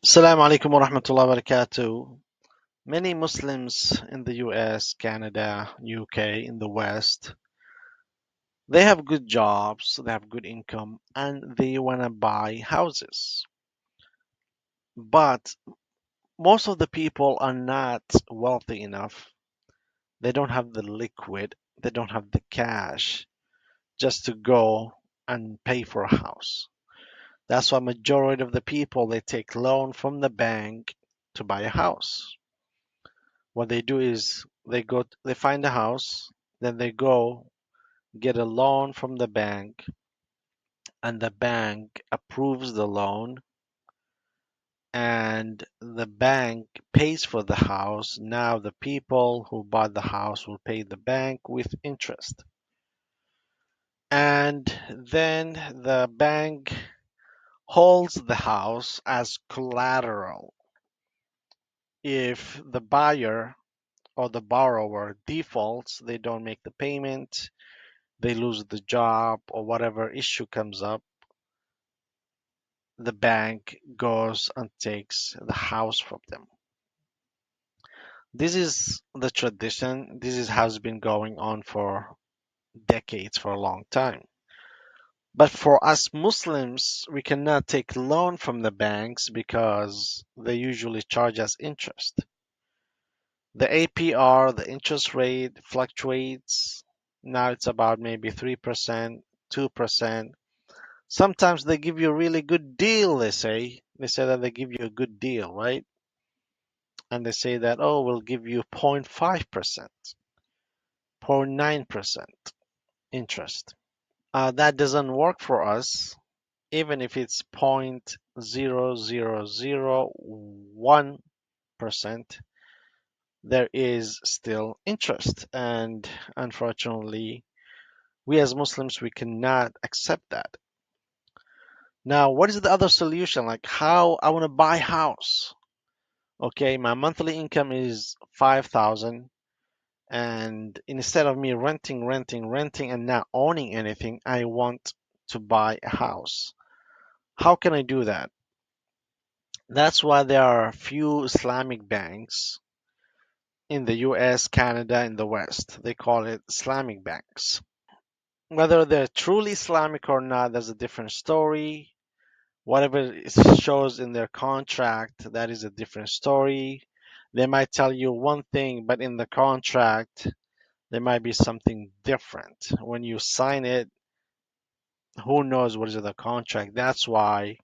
Assalamu alaikum wa rahmatullahi wa barakatuh. Many Muslims in the US, Canada, UK, in the West, they have good jobs, they have good income, and they want to buy houses. But most of the people are not wealthy enough. They don't have the liquid, they don't have the cash just to go and pay for a house. That's why majority of the people they take loan from the bank to buy a house. What they do is they find a house, then they go get a loan from the bank, and the bank approves the loan, and the bank pays for the house. Now the people who bought the house will pay the bank with interest. And then the bank holds the house as collateral. If the buyer or the borrower defaults, they don't make the payment, they lose the job or whatever issue comes up, the bank goes and takes the house from them. This is the tradition. This is how it's been going on for decades, for a long time. But for us Muslims, we cannot take loan from the banks because they usually charge us interest. The APR, the interest rate fluctuates. Now it's about maybe 3%, 2%. Sometimes they give you a really good deal, they say. They say that they give you a good deal, right? And they say that, oh, we'll give you 0.5%, 0.9% interest. That doesn't work for us, even if it's 0.0001%, there is still interest. And unfortunately, we as Muslims, we cannot accept that. Now, what is the other solution? Like how I want to buy house. Okay, my monthly income is 5,000, and instead of me renting and not owning anything, I want to buy a house. How can I do that? That's why there are a few Islamic banks in the US, Canada, and the West. They call it Islamic banks. Whether they're truly Islamic or not, that's a different story. Whatever it shows in their contract, that is a different story. They might tell you one thing, but in the contract, there might be something different. When you sign it, who knows what is in the contract? That's why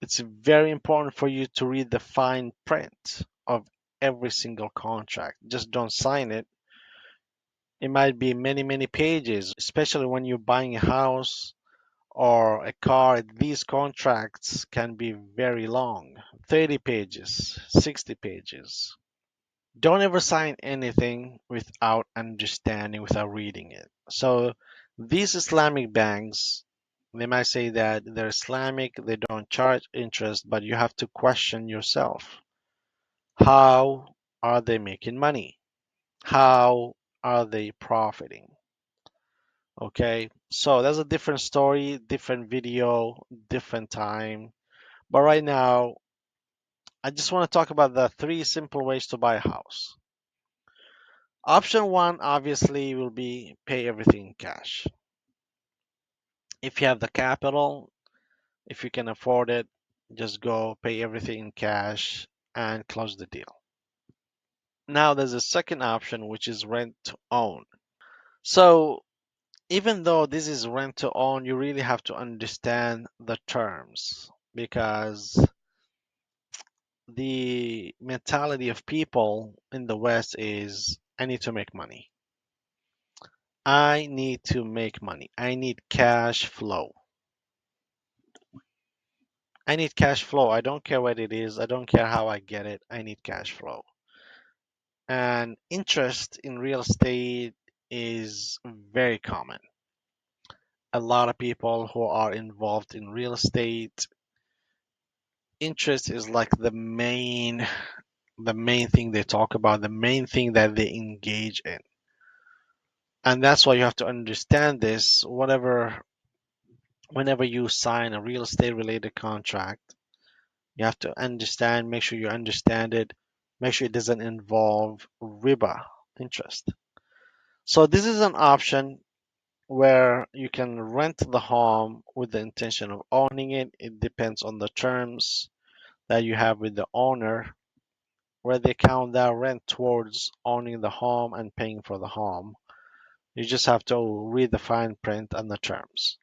it's very important for you to read the fine print of every single contract. Just don't sign it. It might be many, many pages, especially when you're buying a house or a car. These contracts can be very long, 30 pages, 60 pages. Don't ever sign anything without understanding, without reading it. So these Islamic banks, they might say that they're Islamic, they don't charge interest, but you have to question yourself. How are they making money? How are they profiting? Okay, so that's a different story, different video, different time. But right now, I just want to talk about the three simple ways to buy a house. Option one obviously will be pay everything in cash. If you have the capital, if you can afford it, just go pay everything in cash and close the deal. Now there's a second option, which is rent to own. So even though this is rent to own, you really have to understand the terms because the mentality of people in the West is I need to make money. I need to make money. I need cash flow. I need cash flow. I don't care what it is. I don't care how I get it. I need cash flow. And interest in real estate is very common. A lot of people who are involved in real estate, interest is like the main thing they talk about, the main thing that they engage in. And that's why you have to understand this whenever you sign a real estate related contract. You have to understand, make sure you understand it, make sure it doesn't involve riba, interest. So this is an option where you can rent the home with the intention of owning it. It depends on the terms that you have with the owner, where they count that rent towards owning the home and paying for the home. You just have to read the fine print and the terms.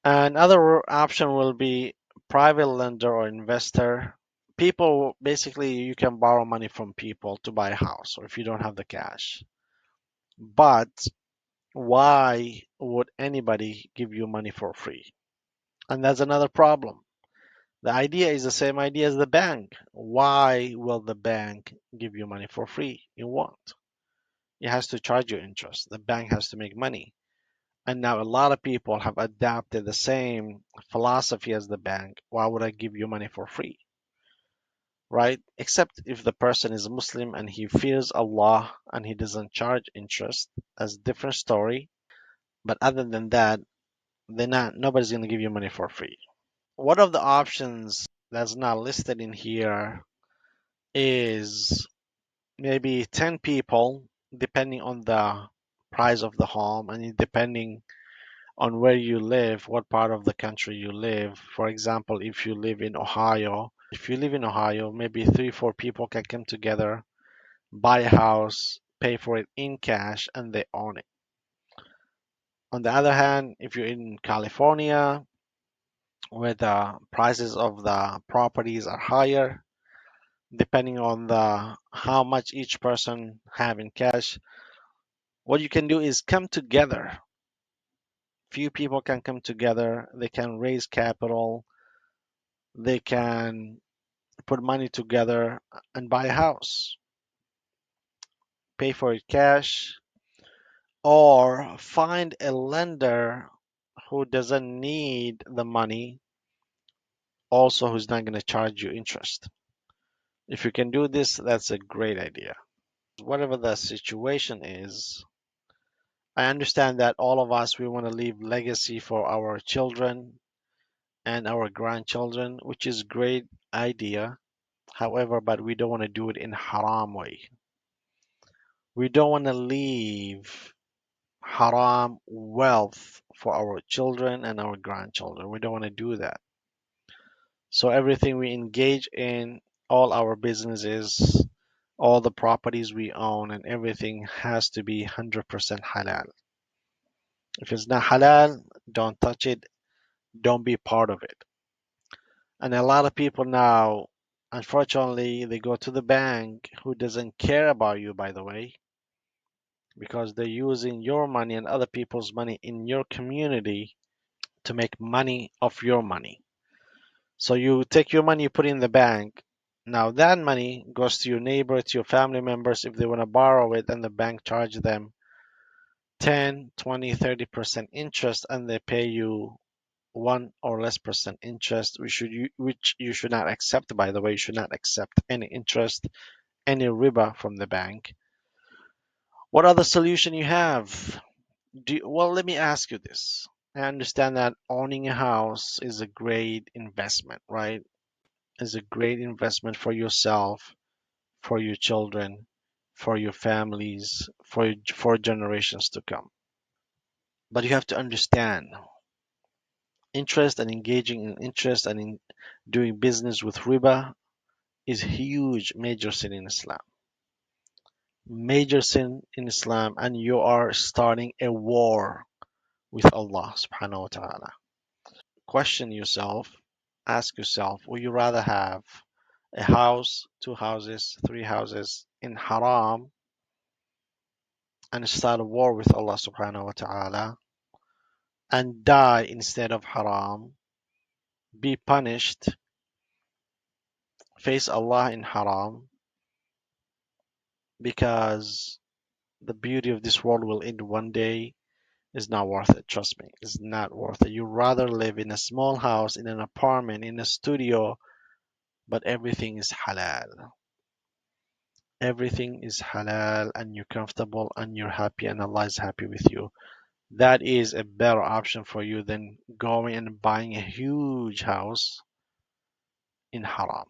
Another option will be private lender or investor. People, basically, you can borrow money from people to buy a house, or if you don't have the cash. But why would anybody give you money for free? And that's another problem. The idea is the same idea as the bank. Why will the bank give you money for free? It won't. It has to charge you interest. The bank has to make money. And now a lot of people have adapted the same philosophy as the bank. Why would I give you money for free? Right? Except if the person is Muslim and he fears Allah and he doesn't charge interest. That's a different story. But other than that, they're not nobody's gonna give you money for free. One of the options that's not listed in here is maybe 10 people, depending on the price of the home and depending on where you live, what part of the country you live. For example, if you live in Ohio, maybe three, four people can come together, buy a house, pay for it in cash, and they own it. On the other hand, if you're in California, where the prices of the properties are higher, depending on the how much each person have in cash, what you can do is come together. Few people can come together, they can raise capital, they can put money together and buy a house, pay for it cash, or find a lender who doesn't need the money, also who's not going to charge you interest. If you can do this, that's a great idea. Whatever the situation is, I understand that all of us, we want to leave legacy for our children and our grandchildren, which is great idea. However, but we don't want to do it in haram way. We don't want to leave haram wealth for our children and our grandchildren. We don't want to do that. So everything we engage in, all our businesses, all the properties we own and everything has to be 100% halal. If it's not halal, don't touch it, don't be part of it. And a lot of people now, unfortunately, they go to the bank who doesn't care about you, by the way, because they're using your money and other people's money in your community to make money off your money. So you take your money, you put it in the bank. Now that money goes to your neighbor, to your family members if they want to borrow it, and the bank charge them 10, 20, 30% interest, and they pay you 1 or less% interest, which you should not accept, by the way. You should not accept any interest, any riba from the bank. What other solution you have? Well, let me ask you this. I understand that owning a house is a great investment, right? Is a great investment for yourself, for your children, for your families, for generations to come. But you have to understand interest and engaging in interest and in doing business with riba is huge major sin in Islam. Major sin in Islam, and you are starting a war with Allah subhanahu wa ta'ala. Question yourself, ask yourself, would you rather have a house, two houses, three houses in haram and start a war with Allah subhanahu wa ta'ala and die instead of haram, be punished, face Allah in haram because the beauty of this world will end one day, is not worth it. Trust me, it's not worth it. You'd rather live in a small house, in an apartment, in a studio, but everything is halal. Everything is halal and you're comfortable and you're happy and Allah is happy with you. That is a better option for you than going and buying a huge house in haram.